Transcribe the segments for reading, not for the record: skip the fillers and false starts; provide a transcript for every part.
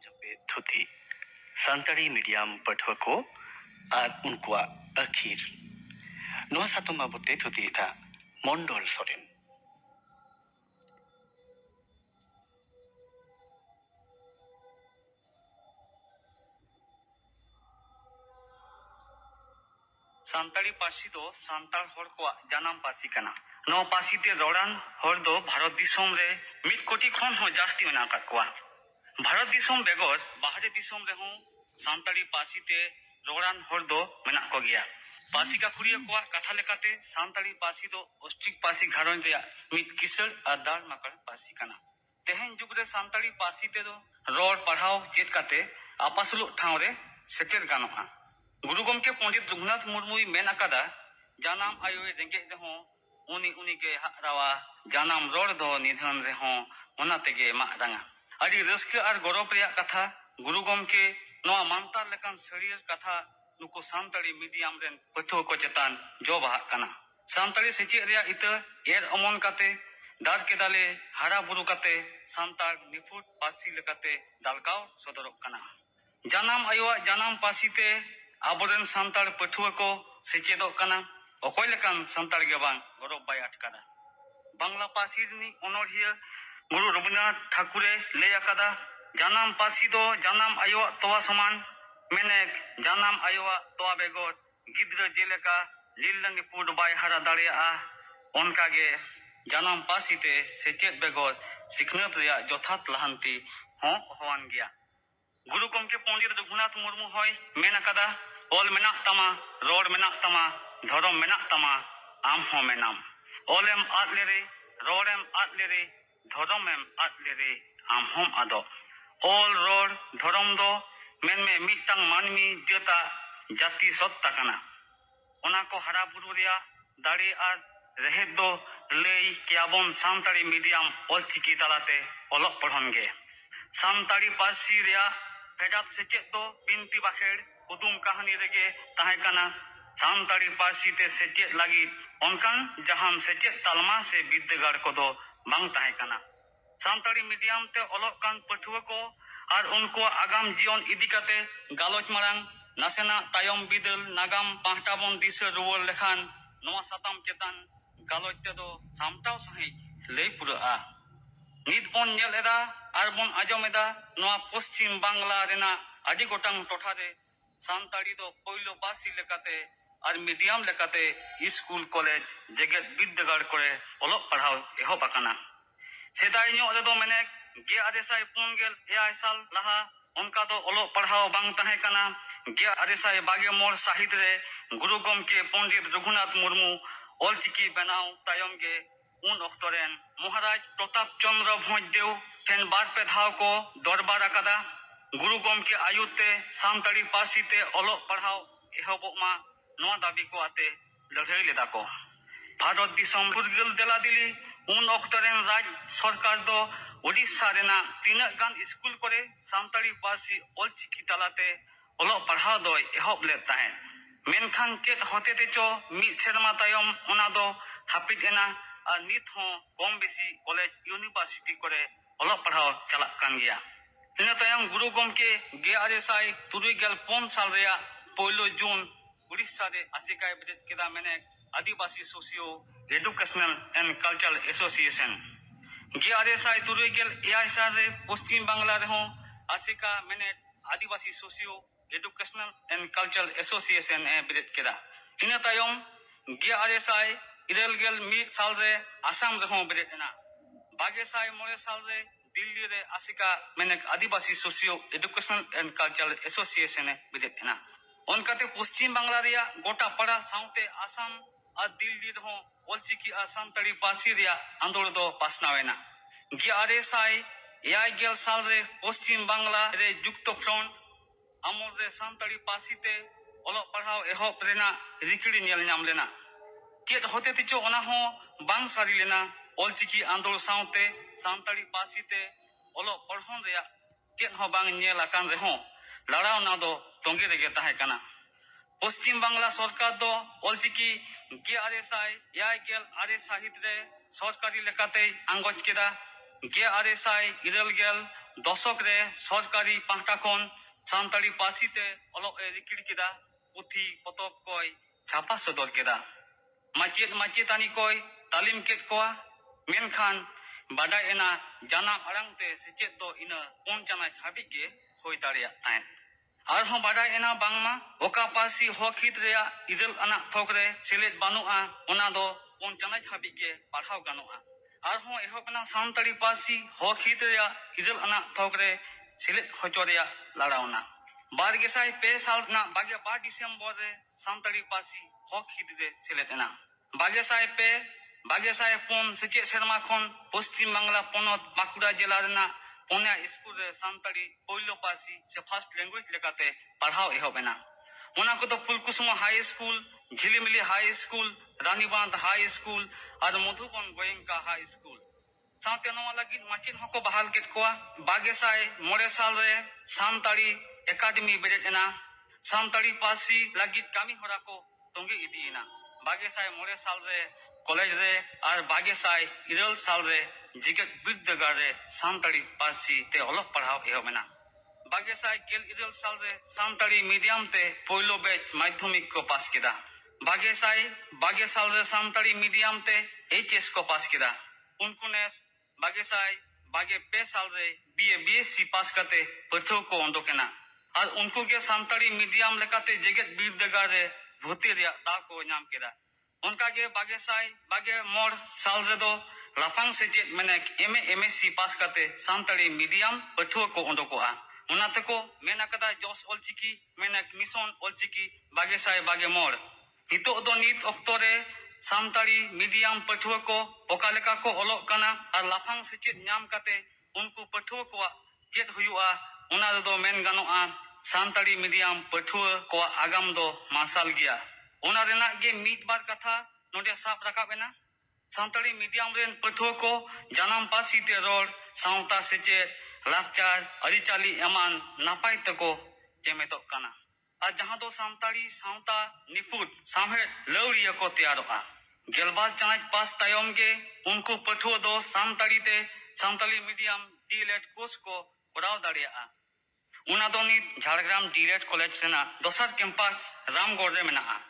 आजपे थुती सानताड़ी medium पठवा को और उनकुआ अखीर नोआ सातम बाबते थुती था मंडल सोरेन सानताड़ी पासी दो सांतार हर को जानाम पासी कना नो पासी ते रोडान हर दो भारत दिसोम रे 1 कोटी खन हो जास्ती मेना कात कोआ भारत दिसोम बेगोर बाहरे दिसोम रे हो सानताड़ी पासी ते रोडान हर दो मेना को गया पासी का कुड़िया को कथा लेकाते सानताड़ी पासी दो ऑस्ट्रिक पासी घारों रे मित किसर आदार मकर पासी कना तेहन जुग रे सानताड़ी पासी ते दो रोड पढ़ाओ चेत काते आपासुलु ठाव रे सेटेर गानोहा गुरु गमके पंडित रघुनाथ मुर्मू मेन अकादा जानाम आयो रेंगे रेहो उनी के रावा जानाम रोड दो निधन रेहो ओना तेगे मा रंगा अडी रस्क आर गौरव रिया कथा गुरु गमके नोआ मानता लेकान शरीर कथा नुको सानताड़ी मीडियम रेन पठुआ को चेतान जो बाहा कना सानताड़ी सेचे रिया इत एर अमन काते दार के दाले हारा बुरु काते सानताड़ निफुट पासी लेकाते दालकाव सदरक कना जानाम आयो जानाम पासी ते आबोरेन सानताड़ पठुआ को सेचेदो कना अकोय लेकान सानताड़ गे बांग गौरव बाय अटकादा बांग्ला पासी नि अनोरहिया गुरु रविन्द्रनाथ ठाकुरे ले अकादा जानाम पासी दो जानाम आयो तोवा समान मेनेक जानाम आयो तोवा बेगोर गिद्र जेलेका लीलन पुड बाय हारा दाड़ेया ओनकागे जानाम पासी ते सेचेद बेगोर सिखनत रिया जथात लहांती हो होवान गया गुरु गमके पंडित रघुनाथ मुर्मू होय मेन अकादा ओल मेना तमा रोड मेना तमा धर्म मेना तमा आम हो मेनाम ओलेम आद लेरे रोडेम आद लेरे धर्मेम आद लेरे आम होम आदो ओल रोड धर्म दो मेन में मिटंग मानमी जता जाति सत्ता कना ओना को हरा बुरु रिया दाड़ी आर रहेद दो लई कियाबोन सानताड़ी मीडियम ऑलचिकी तालाते ओलक पढ़न गे सानताड़ी पासी रिया फेडात सेचेद दो बिनती बाखेड़ उदुम कहानी रेगे ताहे कना सानताड़ी पासी ते सेचेद लगी ओनकान जहान सेचेद तालमा से विद्यागार को दो बांग ताहे कना सानताड़ी मीडियम ते ओलक कान पठुआ को और उनको आगाम जीवन इदी काते गालोच मारांग नासेना तायम बिदल नागाम पाहटा बोन दिस रुवल लेखान नोआ साताम चेतान गालोच ते दो सामटाव सही लई पुरा नित बोन नेल एदा आर बोन आजम एदा नोआ पश्चिम बांग्ला रेना आदि गोटांग टोठा रे सानताड़ी दो पहिलो पासी लेकाते और मीडियम लेकाते स्कूल कॉलेज जेगेत विद्यागार करे ओलक पढ़ाव एहब आकाना सेदाय ᱧᱚᱜ ᱨᱮᱫᱚ ᱢᱟᱱᱮ 1949 साल लहा उनका दो ओलक पढ़ाव बांग ताहे कना 1922 साहित रे गुरु गमके पंडित रघुनाथ मुर्मू ऑलचिकी बनाव तायम गे उन अक्तरेन महाराज प्रताप चंद्र भोजदेव ठेन बार पे धाव को दरबार अकादा गुरु गमके आयुते सानताड़ी पासी ते ओलक पढ़ाव एहबमा नोआ दाबी को आते लड़ाई लेदा को भारत दिसम फुरगल देला दिली उन अक्तरेन राज सरकार दो ओडिशा रेना तीनक गान स्कूल करे सानताड़ी पासी ऑलचिकी तालाते ओलक पढ़ाव दो एहब ले ताहे मेनखान चेत होते ते चो मिद सेरमा तायम ओना दो हापिद एना और नित हो कम बेसी कॉलेज यूनिवर्सिटी करे ओलक पढ़ाव चलाक कान गया इन तायम गुरु गमके 1973 साल रेया पहिलो जून उड़ीसा रे आसिकाय बजेट केदा मेने Adivasi socio educational and cultural association 1973 साल रे पश्चिम बांग्ला रे हो आसिका मेने Adivasi socio educational and cultural association ए बजेट केदा इन तायम 1991 साल रे आसाम रे हो बजेट एना 2009 साल रे दिल्ली रे आसिका मेने Adivasi socio educational and cultural association ए बजेट एना उनकाते पश्चिम बांग्ला रिया गोटा पड़ा साउते आसाम और दिल्ली रे हो ऑलचिकी आ सानताड़ी पासी रिया आंदोलन दो पासनावेना 1991 साल रे पश्चिम बांग्ला रे युक्त फ्रंट अमर रे सानताड़ी पासी ते ओलक पढ़ाव एहब रेना रिकड़ी नेल नाम लेना चेत होते तिचो ओना हो बांग सारी लेना ऑलचिकी आंदोलन साउते सानताड़ी पासी ते ओलक पढ़न रिया चेत हो बांग नेल आकान रे हो लड़ाव ना दो तोंगे रेगे ताहे कना पश्चिम बांग्ला सरकार दो ऑलचिकी 1998 साहित रे सरकारी लेकाते आंगोज केदा ᱜᱮ दशक रे सरकारी पाहटा खन सानताड़ी पासी ते अलग रिकिड़ केदा पुथी पतब कोय छापा सदर केदा माचेद माचेतानी कोय तालीम केद कोआ मेनखान बाडाय एना जानाम आड़ांग ते सेचेद दो इना पुन चानाच हाबिज गे होय दाड़ेया ताहेन आरहों बाडाय एना बांगमा ओका पासी हकहित रेया इरल आना थोक रे सेलेद बानुआ ओना दो पुन चानाच हाबिज गे पढ़ाव गानुआ आरहों एहबना सानताड़ी पासी हकहित रेया इरल आना थोक रे सेलेद होचो रेया लाड़ावना 2002 साल ना 22 डिसेम्बर रे सानताड़ी पासी हकहित रे सेलेद एना 2002 सेचेद सेरमा खन पश्चिम बांगला पनत बांकुड़ा जिला रेना पुनिया स्कूल रे सानताड़ी पहिलो पासी से फर्स्ट लैंग्वेज लेकाते पढ़ाव एहबेना ओना को तो फुलकुसुमा हाई स्कूल झिलिमिली high school Ranibandh high school और मधुबन गोयंका हाई स्कूल साउते नवा लगी माचिन हको बहाल केट कोआ 2005 साल रे सानताड़ी एकाडेमी बेरेजना सानताड़ी पासी लगी कामी होरा को तोंगे इदीना 2005 साल रे कॉलेज रे और 2002 साल रे जिगत विद्यागार रे सानताड़ी पासी ते अलग पढ़ाव एहबेना 2011 साल रे सानताड़ी मीडियम ते पहिलो बैच माध्यमिक को पास केदा 2022 साल रे सानताड़ी मीडियम ते एचएस को पास केदा उनको ने 2022 साल रे बीए बीएससी पास करते पढ़ो को ओंडोकेना और उनको के सानताड़ी मीडियम लेकाते जगत विद्यागार रे भर्ती रे ता को नाम केदा उनका के 2022 साल रे दो लाफांग सेचेद मेने एमए एमएससी पास करते सानताड़ी मीडियम पढ़ो को ओंडोकोआ उना तको मेना कदा जोस ऑलचिकी मेना मिशन ऑलचिकी 2022 हितो दो नित ऑक्टो रे सानताड़ी मीडियम पढ़ुआ को ओकालेका को ओलोग कना और लाफांग सेचेद नाम काते उनको पढ़ुआ को चेद हुआ उना दो मेन गानोआ सानताड़ी मीडियम पढ़ुआ को आगाम दो मार्शल गया उना रेना गे मीत बार कथा नोडे साब राकाबेना सानताड़ी मीडियम रेन पढ़ुआ को जानाम पासी ते रोड सावता सेचेद लाकचार अरिचाली एमान नापाय तको चेमेतोग कना और जहां दो सानताड़ी सावता निपुट सामहेद लौड़िया को तैयारोआ गेलबाज चानाच पास तायम गे उनको पढ़ुआ दो सानताड़ी ते सानताली मीडियम डीएलएड कोर्स को कराव दाड़ेया उना दो नित झारग्राम डीएलएड कॉलेज रेना दोसर कैंपस रामगढ़ रे मेना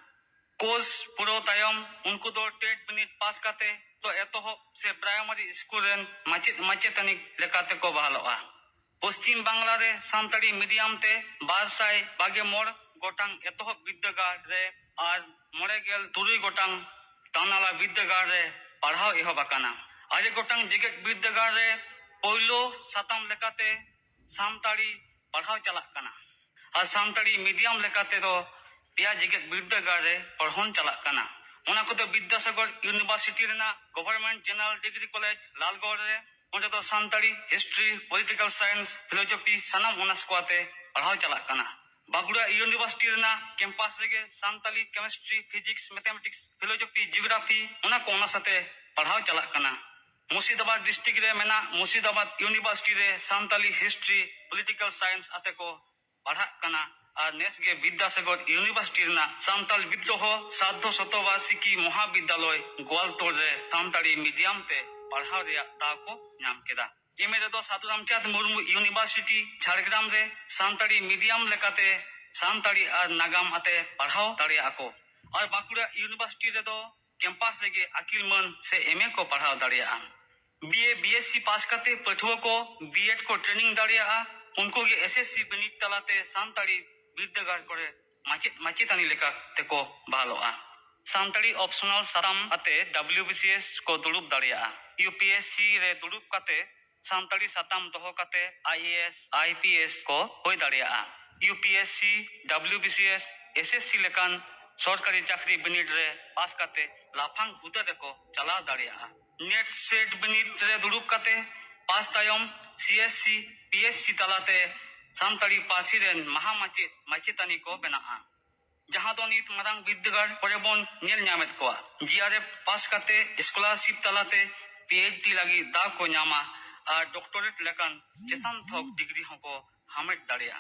कोर्स पुरो तायम उनको दो टेट बिनिट पास करते तो एतोहब से प्राइमरी स्कूल रेन माचेद माचेतानी लेकाते को बहालोआ पश्चिम बांगला रे सानताड़ी मीडियम ते 224 गोटांग एतोहब विद्यागार रे और 3 गोटांग तानाला विद्यागार रे पढ़ाव एहबाकाना 8 गोटांग जगत विद्यागार रे पहिलो सातम लेकाते सानताड़ी पढ़ाव चलाक कना और सानताड़ी मीडियम लेकाते दो पिया जगत विद्यागार रे पढ़ोन चलाक कना उना को तो विद्यासागर यूनिवर्सिटी रेना government general degree college Lalgarh रे उनके तो Santali history political science philosophy सनम ओनर्स कोते पढ़ाव चलाक कना बांकुड़ा यूनिवर्सिटी रेना कैंपस रेगे Santali chemistry physics mathematics philosophy geography उना को ओनर्स साथे पढ़ाव चलाक कना मुर्शिदाबाद डिस्ट्रिक्ट रे मेना मुर्शिदाबाद यूनिवर्सिटी रे सानताली हिस्ट्री पॉलिटिकल साइंस आते को पढ़ाक कना और नेस गे विद्यासागर यूनिवर्सिटी रेना सानताल विद्रोह साधो शतवार्षिकी महाविद्यालय गोवालतोड़ रे सानताड़ी मीडियम ते पढ़ाव रे दा को नाम केदा एमे रे दो साधु रामचंद्र मुर्मू यूनिवर्सिटी झारग्राम रे सानताड़ी मीडियम लेकाते सानताड़ी और नागाम आते पढ़ाव दाड़ेया को और बांकुड़ा यूनिवर्सिटी रे दो कैंपस रेगे अकील मन से एमए को पढ़ाव दाड़ेया बीए बीएससी पास करते पढ़ुआ को बीएड को ट्रेनिंग दाड़ेया उनको के एसएससी बिनिट तलाते सानताड़ी विद्यागार करे माचेद माचेतानी लेका तेको बहालोआ सानताड़ी ऑप्शनल साताम आते डब्ल्यूबीसीएस को दुड़ुब दाड़ेया यूपीएससी रे दुड़ुब काते सानताड़ी साताम दोहो काते आईएएस आईपीएस को होय दाड़ेया यूपीएससी डब्ल्यूबीसीएस एसएससी लेकान सरकारी चाकरी बिनिट रे पास काते लाफांग हुदा रे को चला दाड़ेया नेट सेट बिनिट रे दुड़ुब काते पास तायम सीएससी पीएससी तलाते सानताड़ी पासी रेन महामाचेद माचेतानी को बेनाआ जहां दो नित मारांग विद्यागार करे बोन नेल न्यामेत कोआ जीआरएफ पास काते स्कॉलरशिप तलाते पीएचडी लगी दा को न्यामा और डॉक्टरेट लेकान चेतन थोक डिग्री होको हामेट दाड़ेया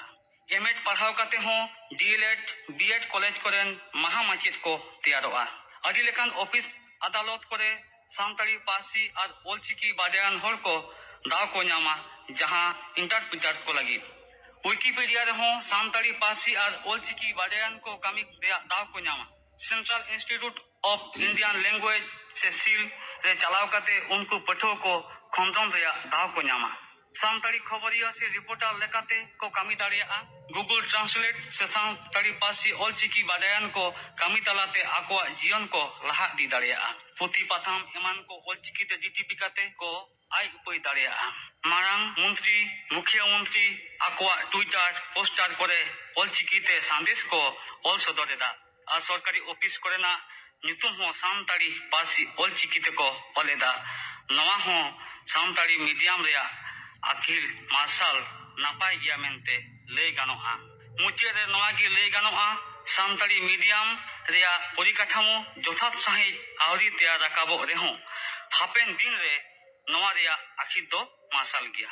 एमएड पढ़ाव काते हो डीएलएड बीएड कॉलेज करेन महामाचेद को तैयारोआ अडी लेकान ऑफिस अदालत करे सानताड़ी पासी और ओलचिकी बाजायान हर को दाव को ᱧᱟᱢᱟ ᱡᱟᱦᱟᱸ इंटरप्रिटर को लगी विकिपीडिया रहो सानताड़ी पासी और ओलचिकी बाजायान को कमी दाव को ᱧामा central institute of Indian language से सील रे चलाव काते उनको पठो को खंडन रे दाव को ᱧामा सानताड़ी खबरिया से रिपोर्टर लेकाते को कमी दाड़िया गूगल ट्रांसलेट से सानताड़ी पासी ओलचिकी बाजायान को कमी तलाते आकोआ जीवन को लहा दी दाड़िया पुथी पाथाम एमान को ओलचिकी ते डीटीपी काते को आई उपाय दाड़िया मारांग मंत्री मुख्यमंत्री आकोआ ट्विटर पोस्टर करे ओलचिकी ते संदेश को ओल सदरेदा और सरकारी ऑफिस करेना ᱧᱩᱛᱩᱢ ᱦᱚᱸ ᱥᱟᱱᱛᱟᱲᱤ ᱯᱟᱹᱨᱥᱤ ᱚᱞᱪᱤᱠᱤ ᱛᱮᱠᱚ ᱚᱞᱮᱫᱟ ᱱᱚᱣᱟ ᱦᱚᱸ ᱥᱟᱱᱛᱟᱲᱤ ᱢᱤᱰᱤᱭᱟᱢ ᱨᱮᱭᱟᱜ ᱟᱹᱠᱷᱤᱞ ᱢᱟᱨᱥᱟᱞ ᱱᱟᱯᱟᱭ ᱜᱮᱭᱟ ᱢᱮᱱᱛᱮ ᱞᱟᱹᱭ ᱜᱟᱱᱚᱜᱼᱟ ᱢᱩᱪᱟᱹᱫ ᱨᱮ ᱱᱚᱣᱟ ᱜᱮ ᱞᱟᱹᱭ ᱜᱟᱱᱚᱜᱼᱟ ᱥᱟᱱᱛᱟᱲᱤ ᱢᱤᱰᱤᱭᱟᱢ ᱨᱮᱭᱟᱜ ᱯᱚᱨᱤᱠᱟᱴᱷᱟᱢᱳ ᱡᱚᱛᱷᱟᱛ ᱥᱟᱺᱦᱤᱡ ᱟᱹᱣᱨᱤ ᱛᱮᱭᱟᱨ ᱨᱟᱠᱟᱵᱚᱜ ᱨᱮᱦᱚᱸ ᱦᱟᱯᱮᱱ ᱫᱤᱱ ᱨᱮ ᱱᱚᱣᱟ ᱨᱮᱭᱟᱜ ᱟᱹᱠᱷᱤᱞ ᱫᱚ ᱢᱟᱨᱥᱟᱞ ᱜᱮᱭᱟ।